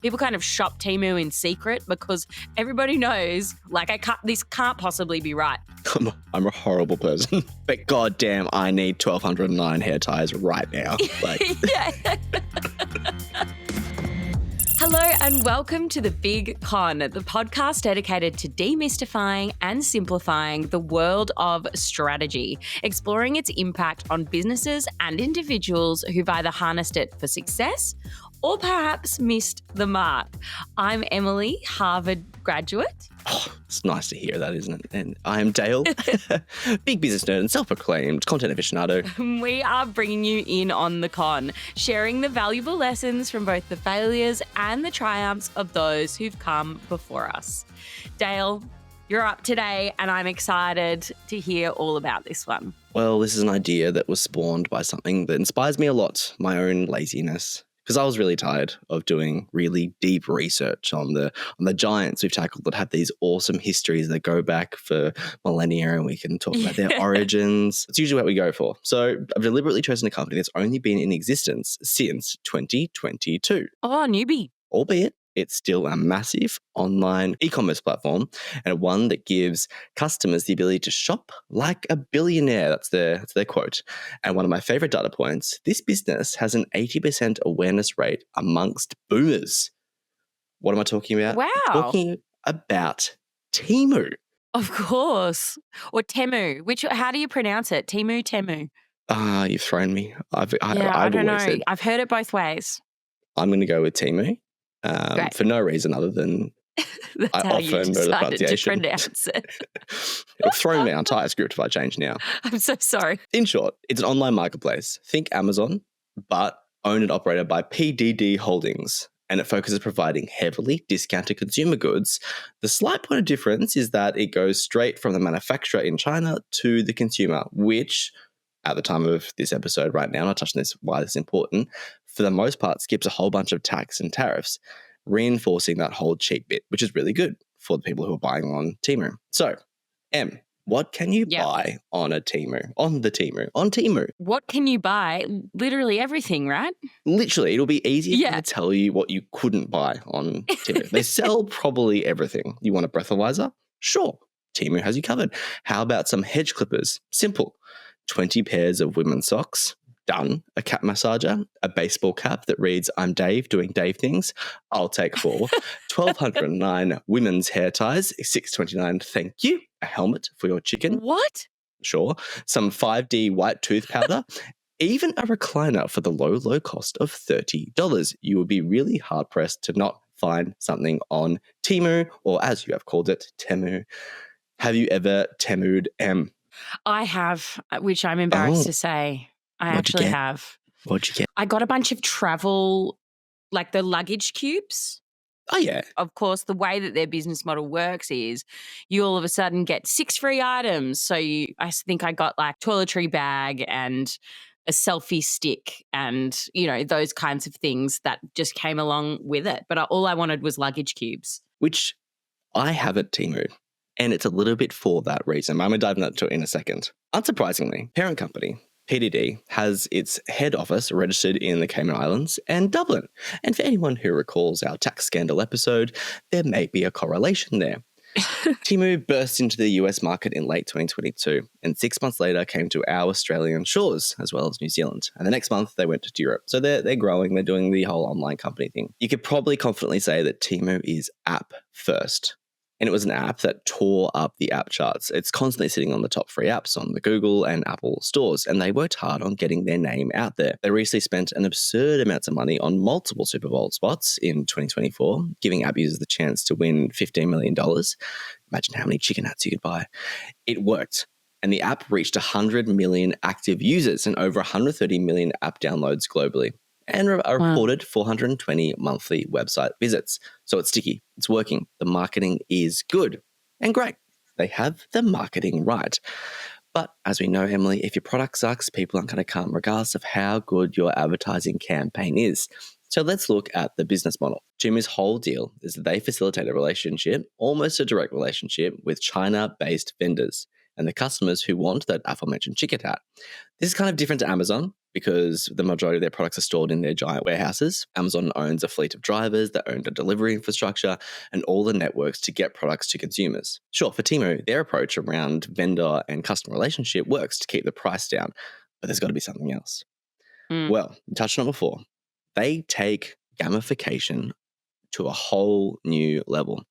People kind of shop Temu in secret because everybody knows, this can't possibly be right. I'm a horrible person, but goddamn, I need 1,209 hair ties right now. Hello and welcome to The Big Con, the podcast dedicated to demystifying and simplifying the world of strategy, exploring its impact on businesses and individuals who've either harnessed it for success or perhaps missed the mark. I'm Emily, Harvard graduate. Oh, it's nice to hear that, isn't it? And I'm Dale, big business nerd and self-proclaimed content aficionado. We are bringing you in on the con, sharing the valuable lessons from both the failures and the triumphs of those who've come before us. Dale, you're up today and I'm excited to hear all about this one. Well, this is an idea that was spawned by something that inspires me a lot, my own laziness. Because I was really tired of doing really deep research on the giants we've tackled that have these awesome histories that go back for millennia, and we can talk about their origins. It's usually what we go for. So I've deliberately chosen a company that's only been in existence since 2022. Oh, newbie. Albeit it's still a massive online e-commerce platform and one that gives customers the ability to shop like a billionaire. That's their quote. And one of my favorite data points, this business has an 80% awareness rate amongst boomers. What am I talking about? Wow. I'm talking about Temu. Of course. Or Temu. How do you pronounce it? Temu? You've thrown me. I don't know. I've heard it both ways. I'm going to go with Temu. For no reason other than That's I how often you know the decided to pronunciation. pronounce it. It'll throw me our entire script if I change now. I'm so sorry. In short, it's an online marketplace. Think Amazon, but owned and operated by PDD Holdings, and it focuses providing heavily discounted consumer goods. The slight point of difference is that it goes straight from the manufacturer in China to the consumer, which at the time of this episode right now, and I'll touch on this, why this is important, for the most part skips a whole bunch of tax and tariffs, reinforcing that whole cheap bit, which is really good for the people who are buying on Temu. So, Em, what can you buy on Temu? On Temu. What can you buy? Literally everything, right? Literally, it'll be easier to tell you what you couldn't buy on Temu. They sell probably everything. You want a breathalyzer? Sure. Temu has you covered. How about some hedge clippers? Simple. 20 pairs of women's socks. Done. A cat massager, a baseball cap that reads, "I'm Dave doing Dave things." I'll take 4. 1,209 women's hair ties, $6.29. Thank you. A helmet for your chicken. What? Sure. Some 5D white tooth powder. Even a recliner for the low cost of $30. You would be really hard pressed to not find something on Temu, or as you have called it, Temu. Have you ever Temu'd, Em? I have, which I'm embarrassed to say. I actually have. What'd you get? I got a bunch of travel, like the luggage cubes. Oh, yeah. Of course, the way that their business model works is you all of a sudden get 6 free items. So I think I got like toiletry bag and a selfie stick and, those kinds of things that just came along with it. But all I wanted was luggage cubes. Which I have at Temu. And it's a little bit for that reason. I'm going to dive into it in a second. Unsurprisingly, parent company, PDD, has its head office registered in the Cayman Islands and Dublin. And for anyone who recalls our tax scandal episode, there may be a correlation there. Temu burst into the US market in late 2022 and 6 months later came to our Australian shores as well as New Zealand. And the next month they went to Europe. So they're growing. They're doing the whole online company thing. You could probably confidently say that Temu is app first. And it was an app that tore up the app charts. It's constantly sitting on the top 3 apps on the Google and Apple stores, and they worked hard on getting their name out there. They recently spent an absurd amount of money on multiple Super Bowl spots in 2024, giving app users the chance to win $15 million. Imagine how many chicken hats you could buy. It worked, and the app reached 100 million active users and over 130 million app downloads globally. And reported 420 monthly website visits. So it's sticky. It's working. The marketing is good and great. They have the marketing right. But as we know, Emily, if your product sucks, people aren't going to come regardless of how good your advertising campaign is. So let's look at the business model. Temu's whole deal is that they facilitate a relationship, almost a direct relationship, with China-based vendors. and the customers who want that aforementioned chicken hat. This is kind of different to Amazon because the majority of their products are stored in their giant warehouses. Amazon owns a fleet of drivers that own the delivery infrastructure and all the networks to get products to consumers. Sure, for Temu, their approach around vendor and customer relationship works to keep the price down, but there's got to be something else. Well, touched on it before. They take gamification to a whole new level.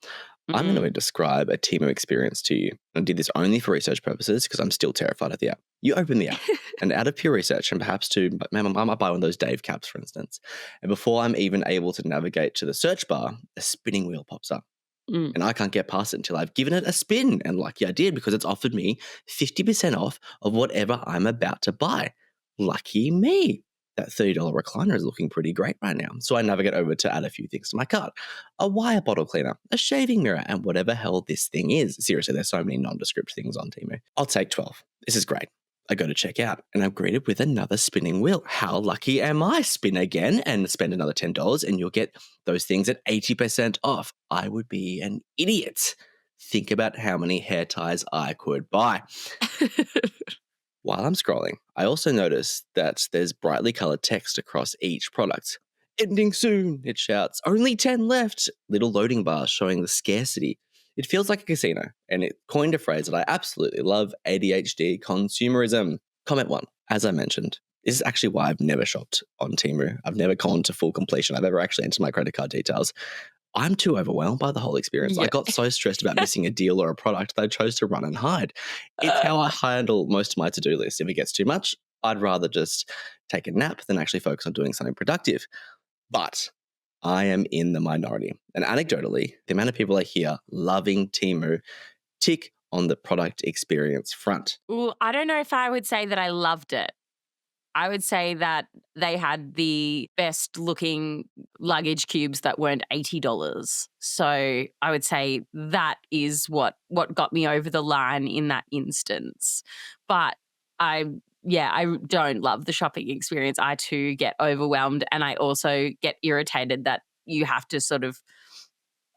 I'm going to describe a Temu experience to you. I did this only for research purposes because I'm still terrified of the app. You open the app and out of pure research and perhaps I might buy one of those Dave caps, for instance. And before I'm even able to navigate to the search bar, a spinning wheel pops up. And I can't get past it until I've given it a spin. And lucky I did because it's offered me 50% off of whatever I'm about to buy. Lucky me. That $30 recliner is looking pretty great right now. So I navigate over to add a few things to my cart. A wire bottle cleaner, a shaving mirror, and whatever hell this thing is. Seriously, there's so many nondescript things on Temu. I'll take 12. This is great. I go to check out and I'm greeted with another spinning wheel. How lucky am I? Spin again and spend another $10 and you'll get those things at 80% off. I would be an idiot. Think about how many hair ties I could buy. While I'm scrolling, I also notice that there's brightly colored text across each product. Ending soon, it shouts. Only 10 left. Little loading bars showing the scarcity. It feels like a casino, and it coined a phrase that I absolutely love, ADHD consumerism. Comment 1. As I mentioned, this is actually why I've never shopped on Temu. I've never gone to full completion. I've ever actually entered my credit card details. I'm too overwhelmed by the whole experience. Yeah. I got so stressed about missing a deal or a product that I chose to run and hide. It's how I handle most of my to-do list. If it gets too much, I'd rather just take a nap than actually focus on doing something productive. But I am in the minority. And anecdotally, the amount of people I hear loving Temu tick on the product experience front. Well, I don't know if I would say that I loved it. I would say that they had the best looking luggage cubes that weren't $80. So I would say that is what got me over the line in that instance. But I don't love the shopping experience. I too get overwhelmed and I also get irritated that you have to sort of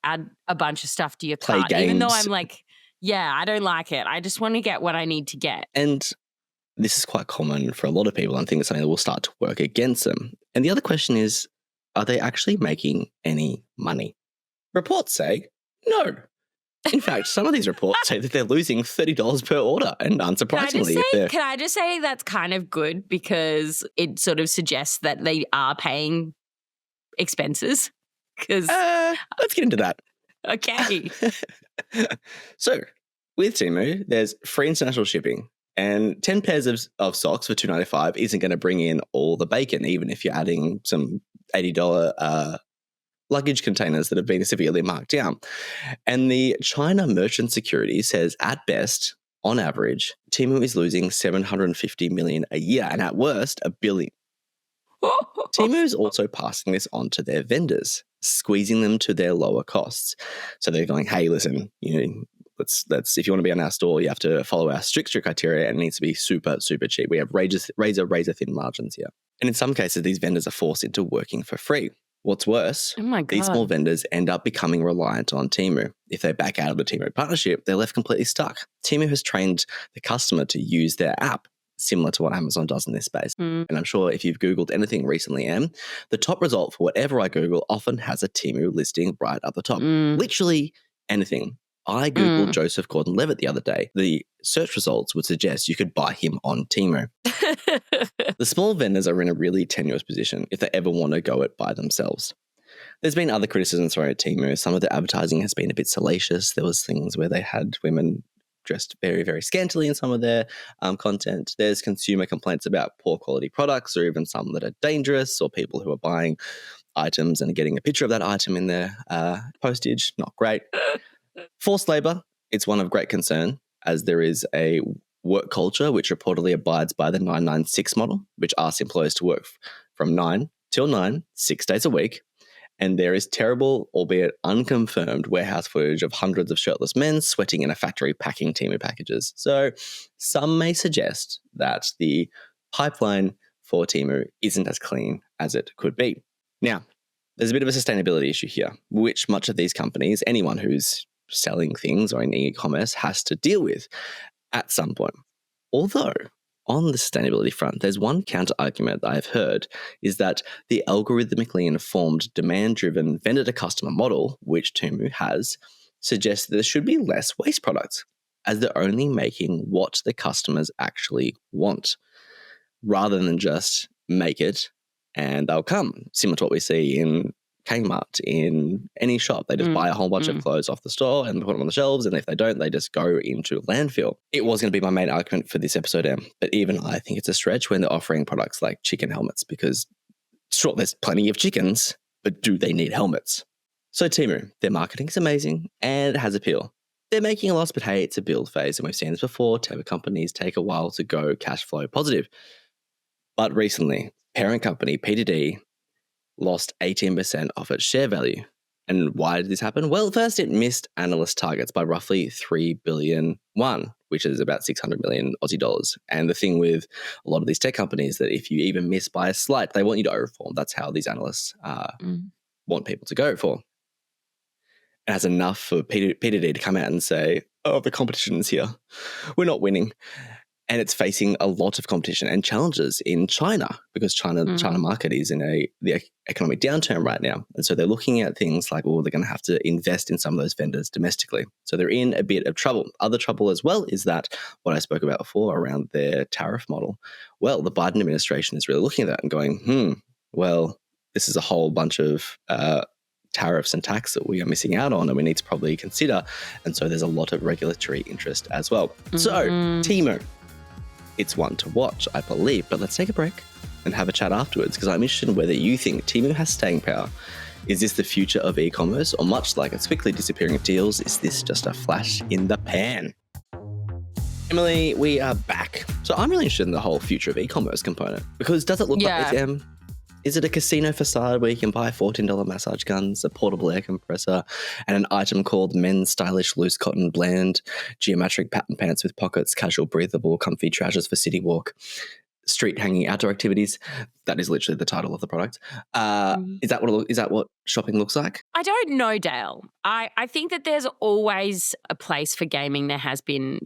add a bunch of stuff to your cart. Games. Even though I'm like, yeah, I don't like it. I just want to get what I need to get. And this is quite common for a lot of people. I think it's something that will start to work against them. And the other question is, are they actually making any money? Reports say no. In fact, some of these reports say that they're losing $30 per order. And unsurprisingly, can I just say that's kind of good because it sort of suggests that they are paying expenses? Because let's get into that. Okay. So with Temu, there's free international shipping. And 10 pairs of socks for $2.95 isn't going to bring in all the bacon, even if you're adding some $80 luggage containers that have been severely marked down. And the China Merchant Security says, at best, on average, Temu is losing $750 million a year, and at worst, $1 billion. Temu is also passing this on to their vendors, squeezing them to their lower costs. So they're going, hey, listen, let's if you want to be on our store, you have to follow our strict criteria and it needs to be super, super cheap. We have razor thin margins here. And in some cases, these vendors are forced into working for free. What's worse, oh my God, these small vendors end up becoming reliant on Temu. If they back out of the Temu partnership, they're left completely stuck. Temu has trained the customer to use their app, similar to what Amazon does in this space. And I'm sure if you've Googled anything recently, Em, the top result for whatever I Google often has a Temu listing right up the top. Literally anything. I Googled Joseph Gordon-Levitt the other day. The search results would suggest you could buy him on Temu. The small vendors are in a really tenuous position if they ever want to go it by themselves. There's been other criticisms thrown at Temu. Some of the advertising has been a bit salacious. There was things where they had women dressed very, very scantily in some of their content. There's consumer complaints about poor quality products or even some that are dangerous or people who are buying items and getting a picture of that item in their postage. Not great. Forced labour, it's one of great concern as there is a work culture which reportedly abides by the 996 model, which asks employees to work from 9 till 9, 6 days a week. And there is terrible, albeit unconfirmed, warehouse footage of hundreds of shirtless men sweating in a factory packing Temu packages. So some may suggest that the pipeline for Temu isn't as clean as it could be. Now, there's a bit of a sustainability issue here, which much of these companies, anyone who's selling things or in e-commerce has to deal with. at some point. Although, on the sustainability front, there's one counter argument that I've heard is that the algorithmically informed demand-driven vendor-to-customer model, which Temu has, suggests that there should be less waste products, as they're only making what the customers actually want, rather than just make it and they'll come. Similar to what we see in Kmart, in any shop. They just buy a whole bunch of clothes off the store and put them on the shelves, and if they don't, they just go into landfill. It was going to be my main argument for this episode, Em, but even I think it's a stretch when they're offering products like chicken helmets, because sure, there's plenty of chickens, but do they need helmets? So Temu, their marketing is amazing and it has appeal. They're making a loss, but hey, it's a build phase, and we've seen this before. Temu companies take a while to go cash flow positive. But recently, parent company PDD lost 18% of its share value. And why did this happen? Well, first, it missed analyst targets by roughly 3 billion won, which is about 600 million Aussie dollars. And the thing with a lot of these tech companies that if you even miss by a slight, they want you to overperform. That's how these analysts want people to go for. It has enough for PDD to come out and say, oh, the competition is here. We're not winning. And it's facing a lot of competition and challenges in China, because China market is in the economic downturn right now. And so they're looking at things like, well, they're going to have to invest in some of those vendors domestically. So they're in a bit of trouble. Other trouble as well is that what I spoke about before around their tariff model. Well, the Biden administration is really looking at that and going, well, this is a whole bunch of tariffs and tax that we are missing out on and we need to probably consider. And so there's a lot of regulatory interest as well. So Temu, it's one to watch, I believe, but let's take a break and have a chat afterwards, because I'm interested in whether you think Temu has staying power. Is this the future of e-commerce, or much like its quickly disappearing of deals, is this just a flash in the pan? Emily, we are back. So I'm really interested in the whole future of e-commerce component, because does it look like this, is it a casino facade where you can buy $14 massage guns, a portable air compressor, and an item called men's stylish loose cotton blend, geometric pattern pants with pockets, casual breathable, comfy trousers for city walk, street hanging outdoor activities? That is literally the title of the product. Is that what shopping looks like? I don't know, Dale. I think that there's always a place for gaming. There has been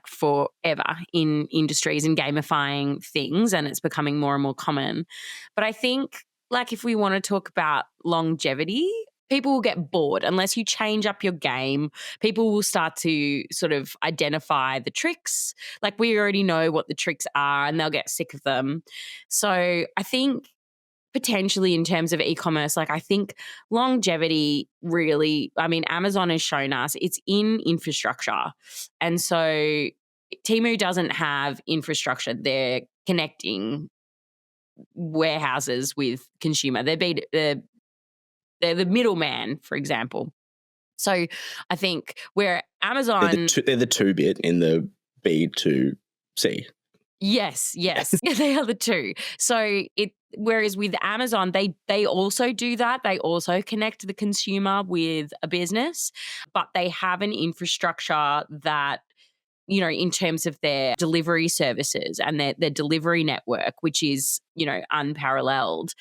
forever in industries and gamifying things, and it's becoming more and more common. But I think if we want to talk about longevity, people will get bored unless you change up your game. People will start to sort of identify the tricks. We already know what the tricks are, and they'll get sick of them. So I think potentially in terms of e-commerce, I think longevity really, Amazon has shown us it's in infrastructure. And so Temu doesn't have infrastructure. They're connecting warehouses with consumer. They're the middleman, for example. So I think where Amazon... They're the 2-bit in the B2C. Yes. Yeah, they are the two. So whereas with Amazon, they also do that. They also connect the consumer with a business, but they have an infrastructure that, in terms of their delivery services and their delivery network, which is, unparalleled,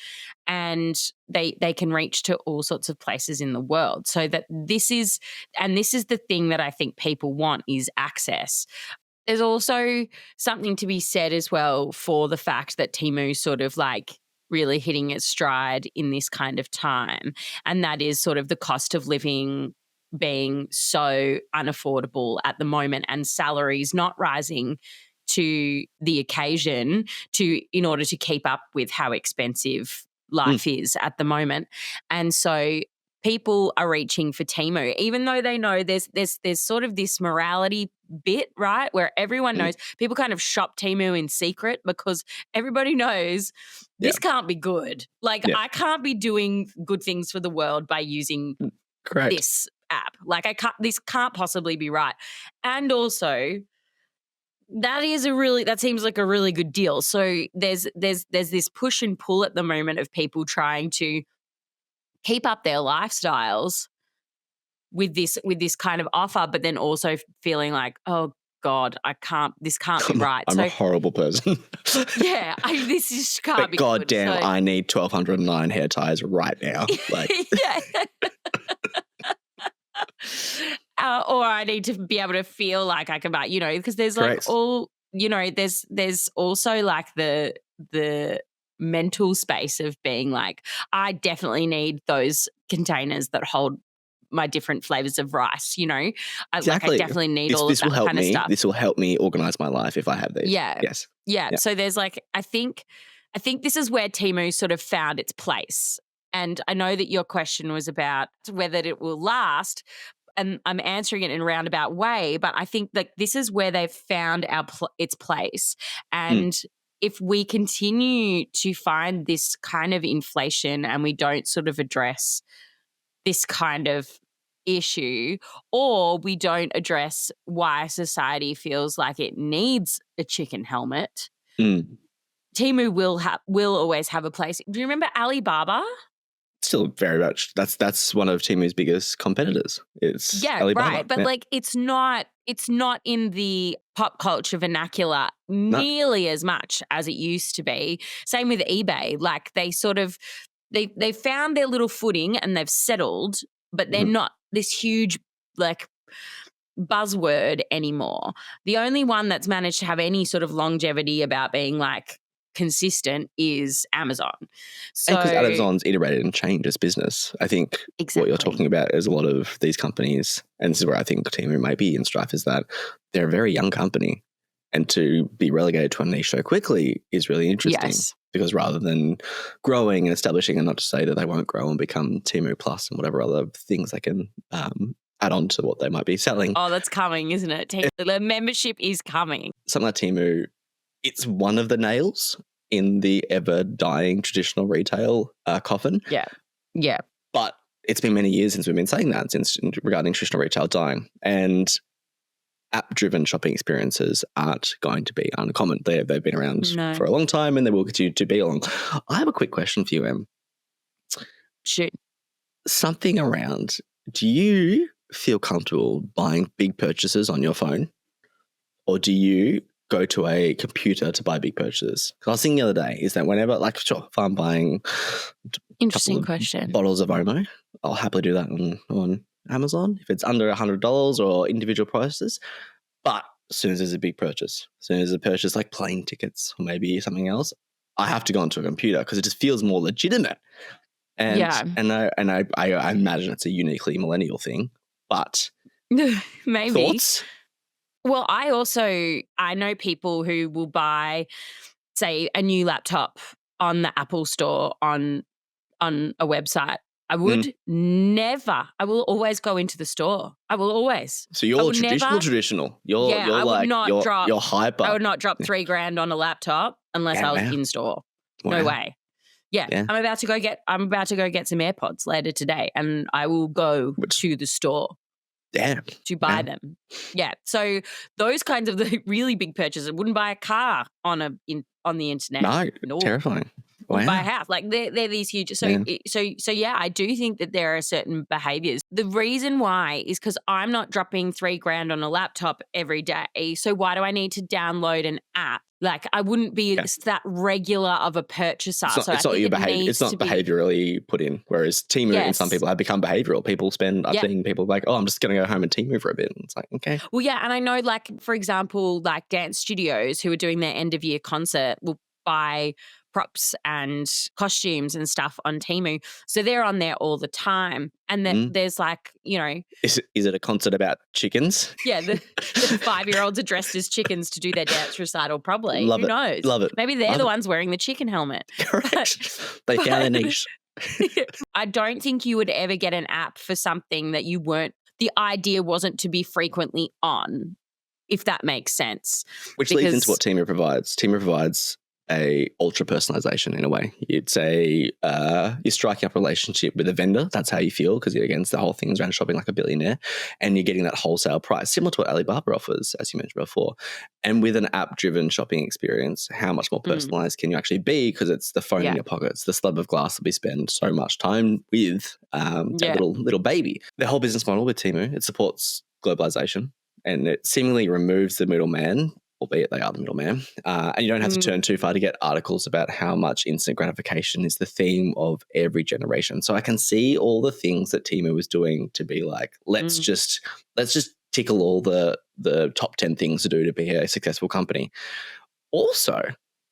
and they can reach to all sorts of places in the world. So that this is the thing that I think people want, is access. There's also something to be said as well for the fact that Temu's sort of really hitting its stride in this kind of time, and that is sort of the cost of living being so unaffordable at the moment, and salaries not rising to the occasion in order to keep up with how expensive life is at the moment. And so people are reaching for Temu, even though they know there's sort of this morality bit, right, where everyone knows. People kind of shop Temu in secret because everybody knows this can't be good. I can't be doing good things for the world by using this app. This can't possibly be right. And also, that seems like a really good deal. So there's this push and pull at the moment of people trying to keep up their lifestyles with this kind of offer, but then also feeling oh God, this can't be right. I'm a horrible person. Yeah, this just can't be God good. damn, I need 1,209 hair ties right now. or I need to be able to feel like I can buy, because there's like Correct. there's also like the mental space of being like, I definitely need those containers that hold my different flavors of rice, I Exactly. definitely need all of This will that help kind of me. stuff. This will help me organize my life if I have these. Yeah. Yes. Yeah. Yeah. So there's like, I think this is where Temu sort of found its place. And I know that your question was about whether it will last, and I'm answering it in a roundabout way, but I think that this is where they've found its place. And if we continue to find this kind of inflation and we don't sort of address this kind of issue, or we don't address why society feels like it needs a chicken helmet, Temu will always have a place. Do you remember Alibaba? Still very much. That's one of Temu's biggest competitors. It's Alibaba. Right. But like it's not in the pop culture vernacular nearly as much as it used to be. Same with eBay. Like they sort of they found their little footing and they've settled, but they're not this huge like buzzword anymore. The only one that's managed to have any sort of longevity about being like consistent is Amazon. So because Amazon's iterated and changed its business. I think what you're talking about is a lot of these companies, and this is where I think Temu might be in strife, is that they're a very young company, and to be relegated to a niche so quickly is really interesting. Yes. Because rather than growing and establishing, and not to say that they won't grow and become Temu Plus and whatever other things they can add on to what they might be selling. Oh, that's coming, isn't it? The membership is coming. Something like Temu, it's one of the nails in the ever-dying traditional retail coffin. Yeah. Yeah. But it's been many years since we've been saying that, since regarding traditional retail dying. And app-driven shopping experiences aren't going to be uncommon. They've been around for a long time and they will continue to be long. I have a quick question for you, Em. Shoot. Something around, do you feel comfortable buying big purchases on your phone, or do you go to a computer to buy big purchases? Because I was thinking the other day is that whenever, like, sure, if I'm buying interesting question, bottles of Omo, I'll happily do that on Amazon if it's under $100 or individual prices. But as soon as there's a big purchase, as soon as a purchase like plane tickets or maybe something else, I have to go onto a computer because it just feels more legitimate. And I imagine it's a uniquely millennial thing, but maybe thoughts? Well, I know people who will buy, say, a new laptop on the Apple Store on a website. I would never. I will always go into the store. I will always. So you're traditional. You're hyper. I would not drop $3,000 on a laptop unless I was in store. Wow. No way. Yeah. I'm about to go get some AirPods later today, and I will go to the store. To buy them. Yeah. So those kinds of the really big purchases. I wouldn't buy a car on the internet. No. Terrifying. Wow. Buy a house. Like they're these huge. So yeah, I do think that there are certain behaviors. The reason why is because I'm not dropping $3,000 on a laptop every day. So why do I need to download an app? Like I wouldn't be that regular of a purchaser. It's not your behavior. It's not behaviorally put in. Whereas Temu and some people have become behavioral. People spend. I've seen people like, oh, I'm just going to go home and Temu for a bit. And it's like, okay. Well, yeah, and I know, like for example, like dance studios who are doing their end of year concert will buy props and costumes and stuff on Temu. So they're on there all the time. And then there's like, Is it a concert about chickens? Yeah, the 5-year-olds are dressed as chickens to do their dance recital probably. Who knows? Love it. Maybe they're the ones wearing the chicken helmet. Correct. They found their niche. I don't think you would ever get an app for something that you weren't, the idea wasn't to be frequently on, if that makes sense. Which leads into what Temu provides. Temu provides a ultra personalization in a way. You'd say you're striking up a relationship with a vendor. That's how you feel because, again, the whole thing is around shopping like a billionaire, and you're getting that wholesale price, similar to what Alibaba offers, as you mentioned before. And with an app-driven shopping experience, how much more personalized can you actually be? Because it's the phone in your pocket. It's the slab of glass that we spend so much time with, that little baby. The whole business model with Temu, it supports globalization, and it seemingly removes the middleman albeit they are the middleman. And you don't have to turn too far to get articles about how much instant gratification is the theme of every generation. So I can see all the things that Temu was doing to be like, let's just tickle all the top 10 things to do to be a successful company. Also,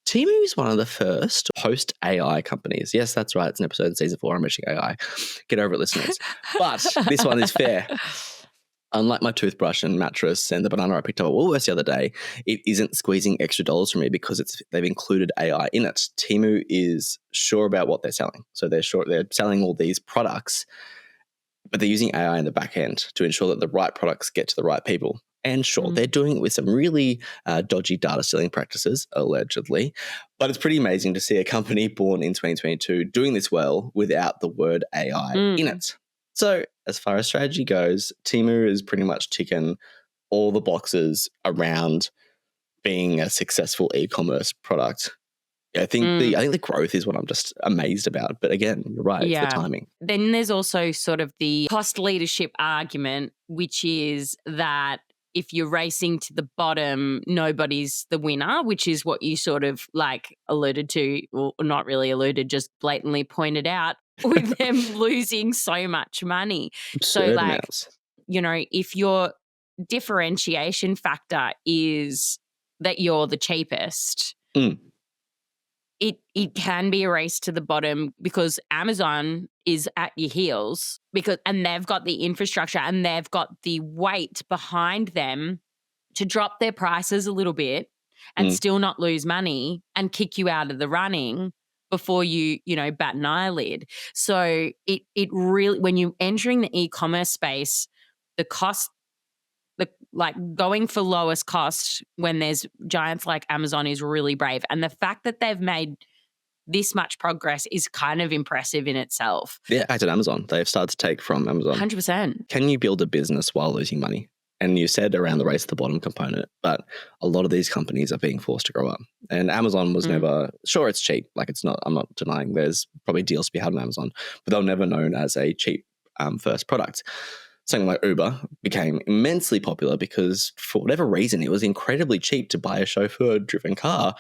Temu is one of the first post AI companies. Yes, that's right. It's an episode in season 4. I'm mentioning AI. Get over it, listeners. But this one is fair. Unlike my toothbrush and mattress and the banana I picked up at Woolworths the other day, it isn't squeezing extra dollars from me because they've included AI in it. Temu is sure about what they're selling. So they're selling all these products, but they're using AI in the back end to ensure that the right products get to the right people. And sure, they're doing it with some really dodgy data stealing practices, allegedly. But it's pretty amazing to see a company born in 2022 doing this well without the word AI in it. So as far as strategy goes, Temu is pretty much ticking all the boxes around being a successful e-commerce product. I think the growth is what I'm just amazed about. But again, you're right, it's the timing. Then there's also sort of the cost leadership argument, which is that if you're racing to the bottom, nobody's the winner, which is what you sort of like alluded to, or not really alluded, just blatantly pointed out with them losing so much money. Absurd amounts. You know, if your differentiation factor is that you're the cheapest, it can be a race to the bottom because Amazon is at your heels and they've got the infrastructure and they've got the weight behind them to drop their prices a little bit and still not lose money and kick you out of the running before you bat an eyelid. So it really, when you're entering the e-commerce space, the cost, like going for lowest cost when there's giants like Amazon is really brave. And the fact that they've made this much progress is kind of impressive in itself. Yeah, back to Amazon. They've started to take from Amazon. 100%. Can you build a business while losing money? And you said around the race to the bottom component, but a lot of these companies are being forced to grow up. And Amazon was never, sure, it's cheap. Like it's not, I'm not denying there's probably deals to be had on Amazon, but they were never known as a cheap first product. Something like Uber became immensely popular because for whatever reason, it was incredibly cheap to buy a chauffeur-driven car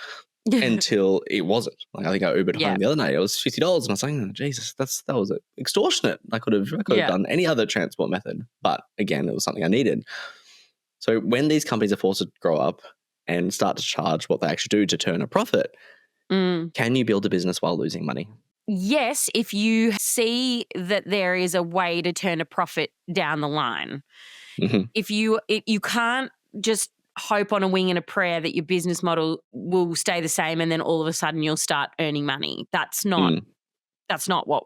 until it wasn't. Like I think I Ubered home the other night. It was $50 and I was like, oh, Jesus, that was extortionate. I could have done any other transport method. But again, it was something I needed. So when these companies are forced to grow up and start to charge what they actually do to turn a profit, can you build a business while losing money? Yes, if you see that there is a way to turn a profit down the line. If you can't just hope on a wing and a prayer that your business model will stay the same and then all of a sudden you'll start earning money. That's not what,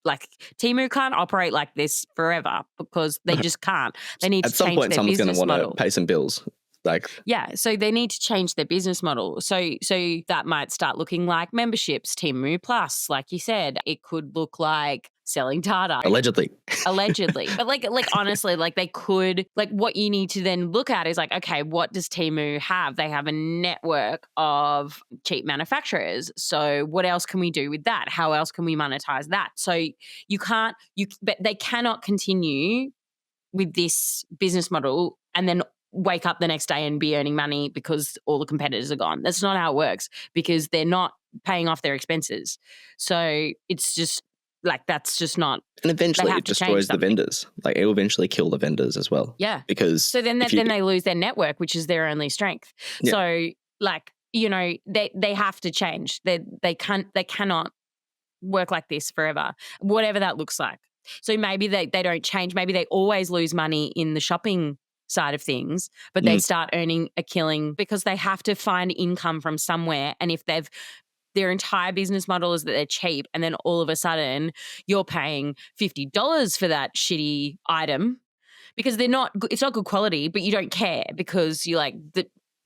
like Temu can't operate like this forever because they just can't. They need to change their business model. At some point someone's going to want to pay some bills. So they need to change their business model. So that might start looking like memberships, Temu Plus, like you said. It could look like selling data. Allegedly. But like honestly, like they could, like what you need to then look at is like, okay, what does Temu have? They have a network of cheap manufacturers. So what else can we do with that? How else can we monetize that? So but they cannot continue with this business model and then wake up the next day and be earning money because all the competitors are gone. That's not how it works because they're not paying off their expenses. So it's just like that's just not. And eventually it destroys the vendors. Like it will eventually kill the vendors as well. Yeah. Because so then they lose their network, which is their only strength. Yeah. So like, they have to change. They cannot work like this forever, whatever that looks like. So maybe they don't change. Maybe they always lose money in the shopping side of things, but they start earning a killing because they have to find income from somewhere. And if their entire business model is that they're cheap and then all of a sudden you're paying $50 for that shitty item because it's not good quality, but you don't care because you're like,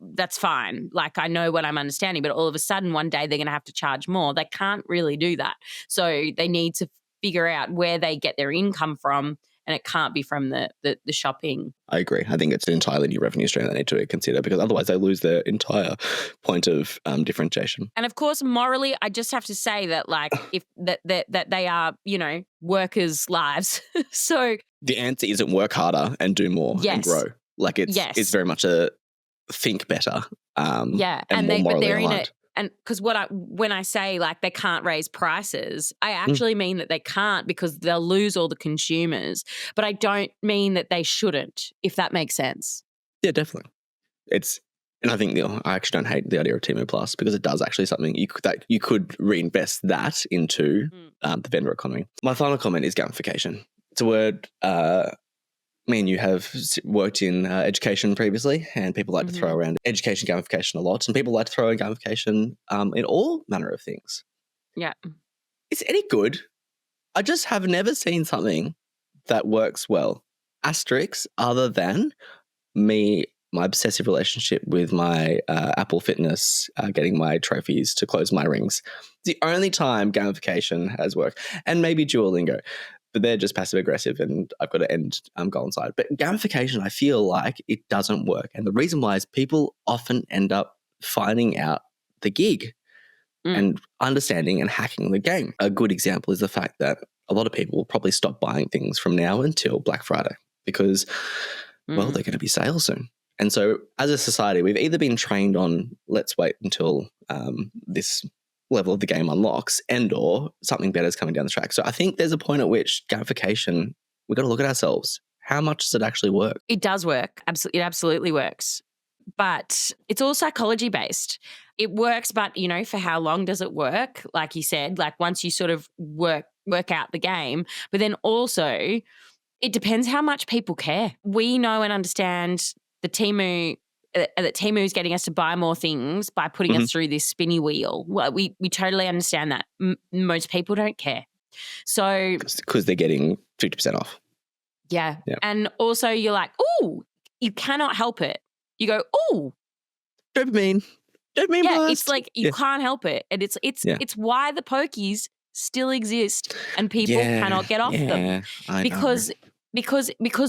that's fine. Like I know what I'm understanding, but all of a sudden one day they're going to have to charge more. They can't really do that. So they need to figure out where they get their income from. And it can't be from the shopping. I agree. I think it's an entirely new revenue stream they need to consider because otherwise they lose their entire point of differentiation. And of course, morally, I just have to say that like if that they are, workers' lives. So the answer isn't work harder and do more and grow. Like it's very much a think better and and more morally they're aligned. in it. And because when I say like they can't raise prices, I Mm. actually mean that they can't because they'll lose all the consumers. But I don't mean that they shouldn't, if that makes sense. Yeah, definitely. And I think I actually don't hate the idea of Temu Plus because it does actually something that you could reinvest that into the vendor economy. My final comment is gamification. It's a word. Me and you have worked in education previously, and people like to throw around education gamification a lot, and people like to throw in gamification in all manner of things. Yeah. Is it any good? I just have never seen something that works well. Asterisks other than my obsessive relationship with my Apple Fitness, getting my trophies to close my rings. It's the only time gamification has worked, and maybe Duolingo. But they're just passive aggressive and I've got to end goal inside. But gamification, I feel like it doesn't work. And the reason why is people often end up finding out the gig and understanding and hacking the game. A good example is the fact that a lot of people will probably stop buying things from now until Black Friday because, well, they're going to be sales soon. And so as a society, we've either been trained on let's wait until this level of the game unlocks and or something better is coming down the track. So I think there's a point at which gamification, we've got to look at ourselves. How much does it actually work? It does work. It absolutely works. But it's all psychology based. It works, but, for how long does it work? Like you said, like once you sort of work out the game, but then also it depends how much people care. We know and understand that Temu's getting us to buy more things by putting us through this spinny wheel. Well, we totally understand that. Most people don't care. So because they're getting 50% off. Yeah. And also you're like, ooh, you cannot help it. You go, ooh. Dopamine Yeah, blast. it's like you can't help it. And it's why the pokies still exist and people cannot get off them. Because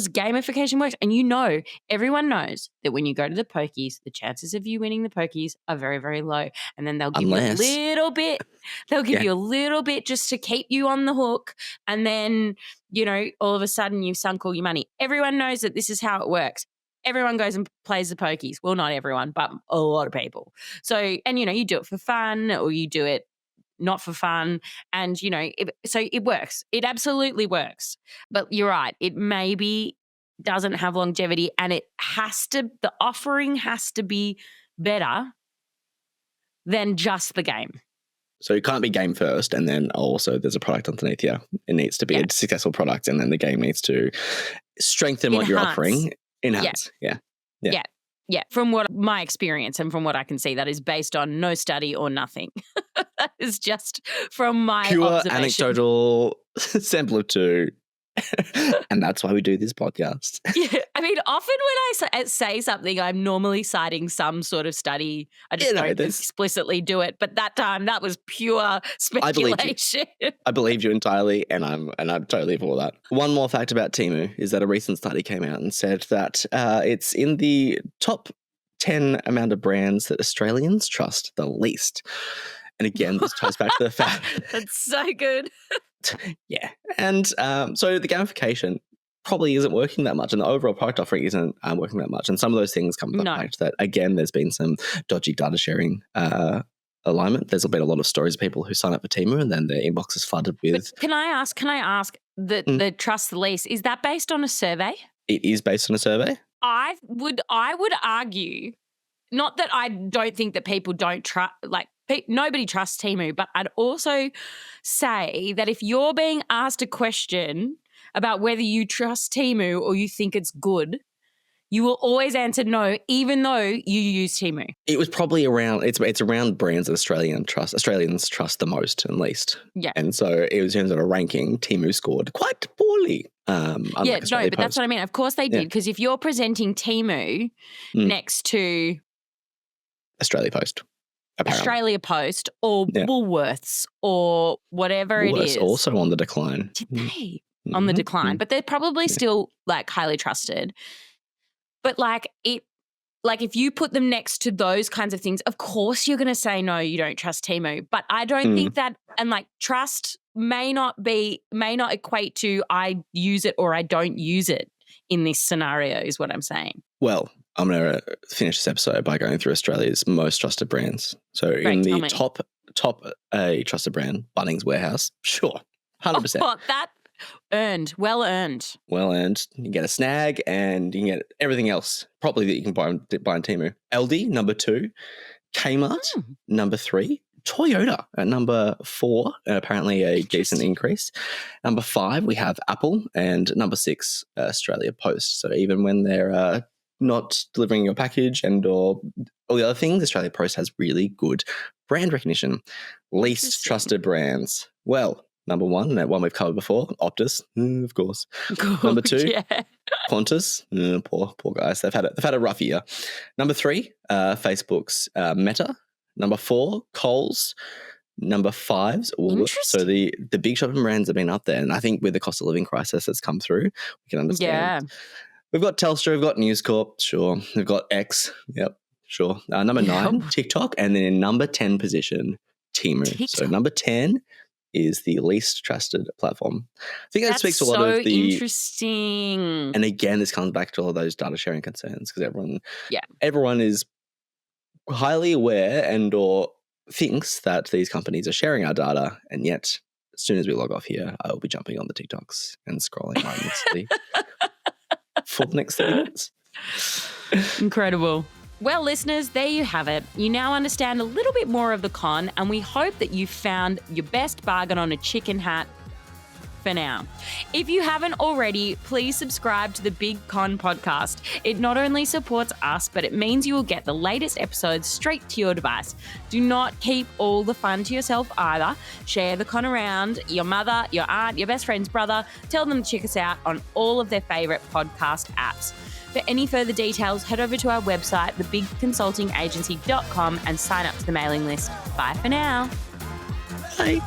gamification works. And everyone knows that when you go to the pokies, the chances of you winning the pokies are very, very low. And then they'll give you a little bit. They'll give you a little bit just to keep you on the hook. And then, all of a sudden you've sunk all your money. Everyone knows that this is how it works. Everyone goes and plays the pokies. Well, not everyone, but a lot of people. So, and, you do it for fun or you do it not for fun. And, so it works. It absolutely works. But you're right. It maybe doesn't have longevity and the offering has to be better than just the game. So it can't be game first and then also there's a product underneath here. It needs to be a successful product and then the game needs to strengthen what you're offering. Enhance. Yeah. From what my experience and from what I can see, that is based on no study or nothing. That is just from my pure observation. Anecdotal sample of two. And that's why we do this podcast. Yeah, I mean, often when I say something, I'm normally citing some sort of study. I just don't explicitly do it. But that time, that was pure speculation. I believe you entirely, and I'm totally for that. One more fact about Temu is that a recent study came out and said that it's in the top 10 amount of brands that Australians trust the least. And again, this ties back to the fact. That's so good. Yeah. And so the gamification probably isn't working that much and the overall product offering isn't working that much. And some of those things come from the fact that, again, there's been some dodgy data sharing alignment. There's been a lot of stories of people who sign up for Temu and then their inbox is flooded with... But can I ask the trust the least, is that based on a survey? It is based on a survey. I would argue, not that I don't think that people don't trust, nobody trusts Temu, but I'd also say that if you're being asked a question about whether you trust Temu or you think it's good, you will always answer no, even though you use Temu. It was probably around, it's around brands that Australians trust the most and least. Yeah. And so it was in terms of a ranking, Temu scored quite poorly. But that's what I mean. Of course they did, because if you're presenting Temu next to Australia Post. Apparently. Australia Post or Woolworths or whatever Woolworths it is. Also on the decline. Did they? On the decline. But they're probably still highly trusted. But if you put them next to those kinds of things, of course you're going to say no, you don't trust Temu. But I don't think that, and trust may not equate to I use it or I don't use it in this scenario is what I'm saying. Well, I'm going to finish this episode by going through Australia's most trusted brands. So in the top trusted brand, Bunnings Warehouse, sure, 100%. Oh, that earned, well earned. Well earned. You get a snag and you can get everything else probably that you can buy on Temu. Aldi, number 2. Kmart, number 3. Toyota at number 4, apparently a decent increase. Number 5, we have Apple, and number 6, Australia Post. So even when they're not delivering your package and or all the other things, Australia Post has really good brand recognition. Least trusted brands. Well, number 1, that one we've covered before, Optus, of course. Number 2, Qantas, poor guys. They've had a rough year. Number 3, Facebook's Meta. Number 4, Coles. Number 5's Woolworths. So the big shopping brands have been up there, and I think with the cost of living crisis that's come through, we can understand. Yeah. We've got Telstra, we've got News Corp, sure. We've got X, yep, sure. Number 9, TikTok, and then in number 10 position, Temu. TikTok. So number 10 is the least trusted platform. I think that speaks to a lot of the interesting. And again, this comes back to all those data sharing concerns because everyone is highly aware and or thinks that these companies are sharing our data, and yet as soon as we log off here, I will be jumping on the TikToks and scrolling mindlessly for the next 30 minutes. Incredible. Well, listeners, there you have it. You now understand a little bit more of the con, and we hope that you found your best bargain on a chicken hat for now. If you haven't already, please subscribe to the Big Con podcast. It not only supports us, but it means you will get the latest episodes straight to your device. Do not keep all the fun to yourself either. Share the con around your mother, your aunt, your best friend's brother. Tell them to check us out on all of their favourite podcast apps. For any further details, head over to our website, thebigconsultingagency.com, and sign up to the mailing list. Bye for now. Bye.